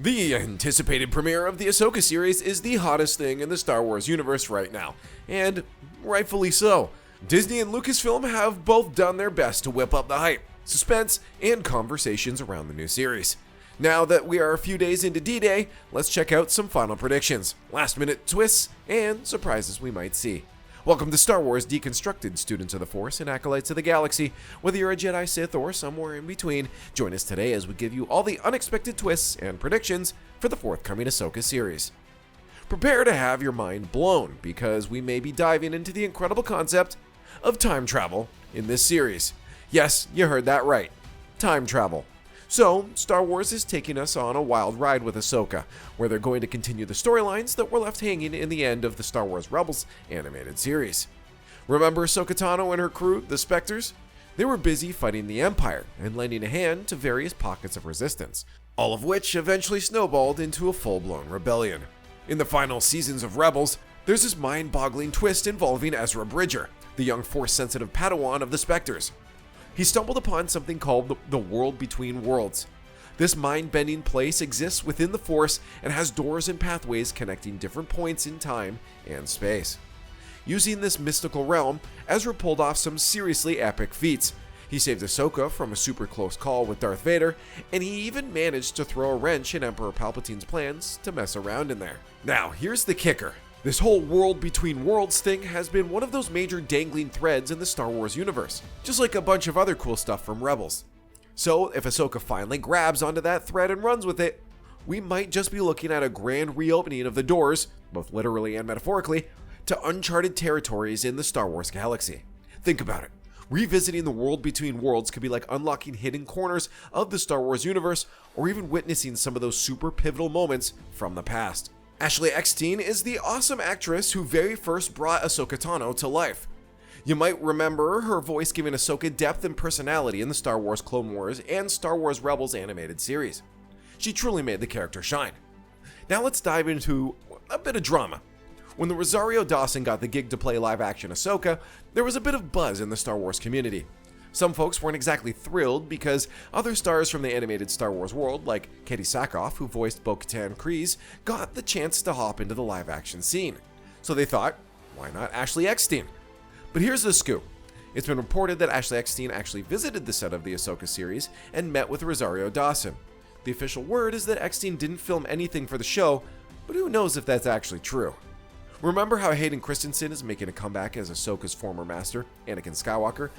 The anticipated premiere of the Ahsoka series is the hottest thing in the Star Wars universe right now, and rightfully so. Disney and Lucasfilm have both done their best to whip up the hype, suspense, and conversations around the new series. Now that we are a few days into D-Day, let's check out some final predictions, last-minute twists, and surprises we might see. Welcome to Star Wars Deconstructed, students of the Force and acolytes of the galaxy. Whether you're a Jedi, Sith, or somewhere in between, join us today as we give you all the unexpected twists and predictions for the forthcoming Ahsoka series. Prepare to have your mind blown, because we may be diving into the incredible concept of time travel in this series. Yes, you heard that right. Time travel. So, Star Wars is taking us on a wild ride with Ahsoka, where they're going to continue the storylines that were left hanging in the end of the Star Wars Rebels animated series. Remember Ahsoka Tano and her crew, the Spectres? They were busy fighting the Empire and lending a hand to various pockets of resistance, all of which eventually snowballed into a full-blown rebellion. In the final seasons of Rebels, there's this mind-boggling twist involving Ezra Bridger, the young Force-sensitive Padawan of the Spectres. He stumbled upon something called the World Between Worlds. This mind-bending place exists within the Force and has doors and pathways connecting different points in time and space. Using this mystical realm, Ezra pulled off some seriously epic feats. He saved Ahsoka from a super close call with Darth Vader, and he even managed to throw a wrench in Emperor Palpatine's plans to mess around in there. Now, here's the kicker. This whole World Between Worlds thing has been one of those major dangling threads in the Star Wars universe, just like a bunch of other cool stuff from Rebels. So, if Ahsoka finally grabs onto that thread and runs with it, we might just be looking at a grand reopening of the doors, both literally and metaphorically, to uncharted territories in the Star Wars galaxy. Think about it. Revisiting the World Between Worlds could be like unlocking hidden corners of the Star Wars universe, or even witnessing some of those super pivotal moments from the past. Ashley Eckstein is the awesome actress who very first brought Ahsoka Tano to life. You might remember her voice giving Ahsoka depth and personality in the Star Wars Clone Wars and Star Wars Rebels animated series. She truly made the character shine. Now let's dive into a bit of drama. When the Rosario Dawson got the gig to play live-action Ahsoka, there was a bit of buzz in the Star Wars community. Some folks weren't exactly thrilled because other stars from the animated Star Wars world, like Katie Sackhoff, who voiced Bo-Katan Kryze, got the chance to hop into the live-action scene. So they thought, why not Ashley Eckstein? But here's the scoop. It's been reported that Ashley Eckstein actually visited the set of the Ahsoka series and met with Rosario Dawson. The official word is that Eckstein didn't film anything for the show, but who knows if that's actually true. Remember how Hayden Christensen is making a comeback as Ahsoka's former master, Anakin Skywalker?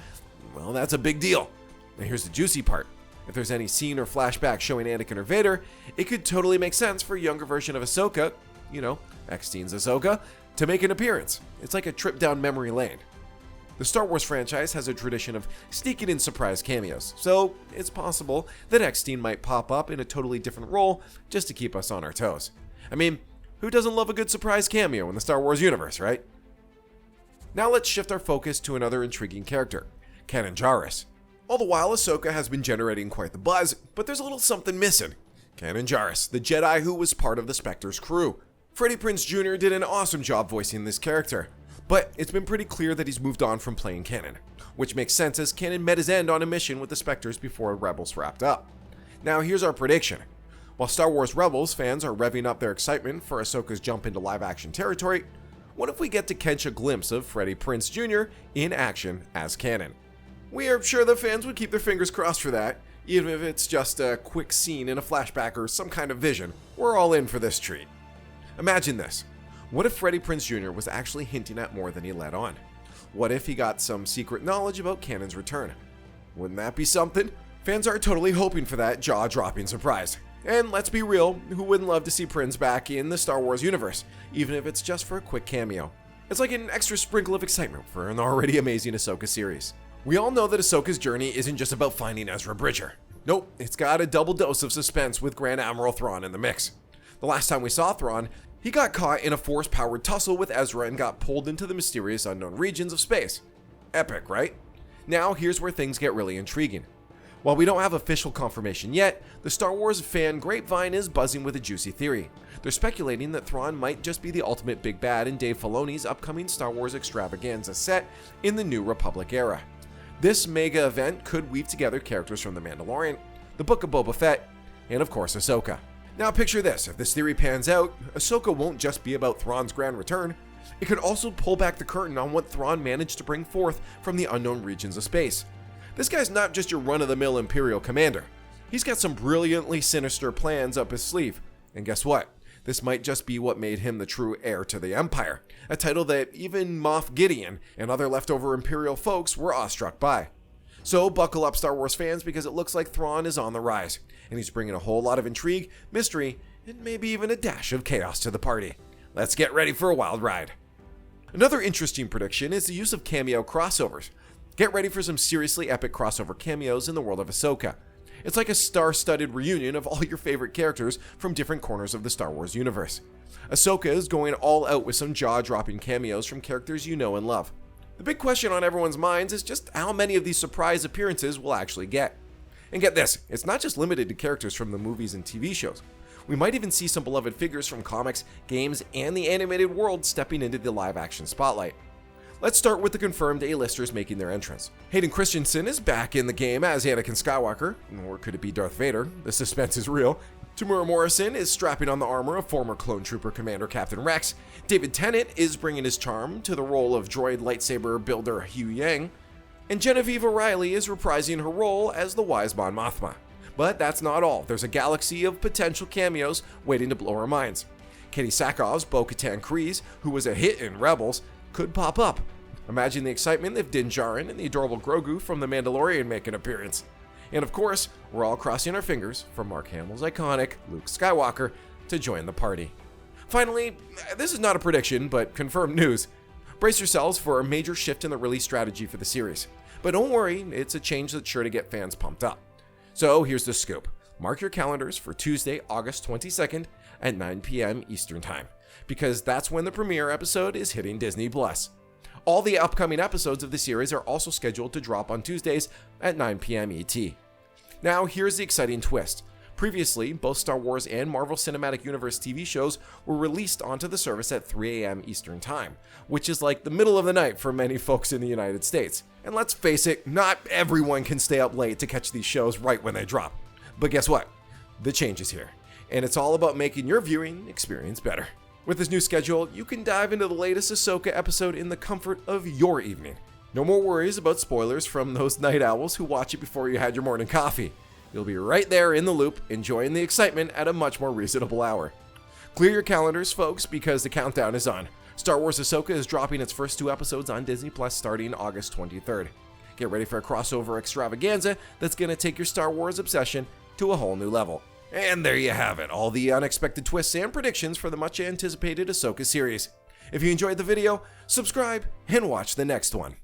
Well, that's a big deal. Now here's the juicy part. If there's any scene or flashback showing Anakin or Vader, it could totally make sense for a younger version of Ahsoka, Eckstein's Ahsoka, to make an appearance. It's like a trip down memory lane. The Star Wars franchise has a tradition of sneaking in surprise cameos, so it's possible that Eckstein might pop up in a totally different role just to keep us on our toes. I mean, who doesn't love a good surprise cameo in the Star Wars universe, right? Now let's shift our focus to another intriguing character, Kanan Jarrus. All the while, Ahsoka has been generating quite the buzz, but there's a little something missing. Kanan Jarrus, the Jedi who was part of the Spectres crew. Freddie Prinze Jr. did an awesome job voicing this character, but it's been pretty clear that he's moved on from playing Kanan, which makes sense as Kanan met his end on a mission with the Spectres before Rebels wrapped up. Now here's our prediction. While Star Wars Rebels fans are revving up their excitement for Ahsoka's jump into live-action territory, what if we get to catch a glimpse of Freddie Prinze Jr. in action as Kanan? We are sure the fans would keep their fingers crossed for that, even if it's just a quick scene in a flashback or some kind of vision. We're all in for this treat. Imagine this. What if Freddie Prinze Jr. was actually hinting at more than he let on? What if he got some secret knowledge about Kanan's return? Wouldn't that be something? Fans are totally hoping for that jaw-dropping surprise. And let's be real, who wouldn't love to see Prinze back in the Star Wars universe, even if it's just for a quick cameo? It's like an extra sprinkle of excitement for an already amazing Ahsoka series. We all know that Ahsoka's journey isn't just about finding Ezra Bridger. Nope, it's got a double dose of suspense with Grand Admiral Thrawn in the mix. The last time we saw Thrawn, he got caught in a Force-powered tussle with Ezra and got pulled into the mysterious unknown regions of space. Epic, right? Now here's where things get really intriguing. While we don't have official confirmation yet, the Star Wars fan grapevine is buzzing with a juicy theory. They're speculating that Thrawn might just be the ultimate big bad in Dave Filoni's upcoming Star Wars extravaganza set in the New Republic era. This mega event could weave together characters from The Mandalorian, the Book of Boba Fett, and of course Ahsoka. Now picture this, if this theory pans out, Ahsoka won't just be about Thrawn's grand return, it could also pull back the curtain on what Thrawn managed to bring forth from the unknown regions of space. This guy's not just your run-of-the-mill Imperial commander. He's got some brilliantly sinister plans up his sleeve. And guess what? This might just be what made him the true heir to the Empire, a title that even Moff Gideon and other leftover Imperial folks were awestruck by. So buckle up, Star Wars fans, because it looks like Thrawn is on the rise, and he's bringing a whole lot of intrigue, mystery, and maybe even a dash of chaos to the party. Let's get ready for a wild ride. Another interesting prediction is the use of cameo crossovers. Get ready for some seriously epic crossover cameos in the world of Ahsoka. It's like a star-studded reunion of all your favorite characters from different corners of the Star Wars universe. Ahsoka is going all out with some jaw-dropping cameos from characters you know and love. The big question on everyone's minds is just how many of these surprise appearances we'll actually get. And get this, it's not just limited to characters from the movies and TV shows. We might even see some beloved figures from comics, games, and the animated world stepping into the live-action spotlight. Let's start with the confirmed A-listers making their entrance. Hayden Christensen is back in the game as Anakin Skywalker, or could it be Darth Vader? The suspense is real. Temuera Morrison is strapping on the armor of former Clone Trooper Commander Captain Rex. David Tennant is bringing his charm to the role of droid lightsaber builder Hu Yang. And Genevieve O'Reilly is reprising her role as the wise Mon Mothma. But that's not all. There's a galaxy of potential cameos waiting to blow our minds. Katie Sackhoff's Bo-Katan Kryze, who was a hit in Rebels, could pop up. Imagine the excitement if Din Djarin and the adorable Grogu from The Mandalorian make an appearance. And of course, we're all crossing our fingers for Mark Hamill's iconic Luke Skywalker to join the party. Finally, this is not a prediction, but confirmed news. Brace yourselves for a major shift in the release strategy for the series. But don't worry, it's a change that's sure to get fans pumped up. So here's the scoop. Mark your calendars for Tuesday, August 22nd at 9 p.m. Eastern Time, because that's when the premiere episode is hitting Disney+. All the upcoming episodes of the series are also scheduled to drop on Tuesdays at 9 p.m. ET. Now here's the exciting twist. Previously, both Star Wars and Marvel Cinematic Universe TV shows were released onto the service at 3 a.m. Eastern Time, which is like the middle of the night for many folks in the United States. And let's face it, not everyone can stay up late to catch these shows right when they drop. But guess what? The change is here, and it's all about making your viewing experience better. With this new schedule, you can dive into the latest Ahsoka episode in the comfort of your evening. No more worries about spoilers from those night owls who watch it before you had your morning coffee. You'll be right there in the loop, enjoying the excitement at a much more reasonable hour. Clear your calendars, folks, because the countdown is on. Star Wars Ahsoka is dropping its first 2 episodes on Disney Plus starting August 23rd. Get ready for a crossover extravaganza that's going to take your Star Wars obsession to a whole new level. And there you have it, all the unexpected twists and predictions for the much anticipated Ahsoka series. If you enjoyed the video, subscribe and watch the next one.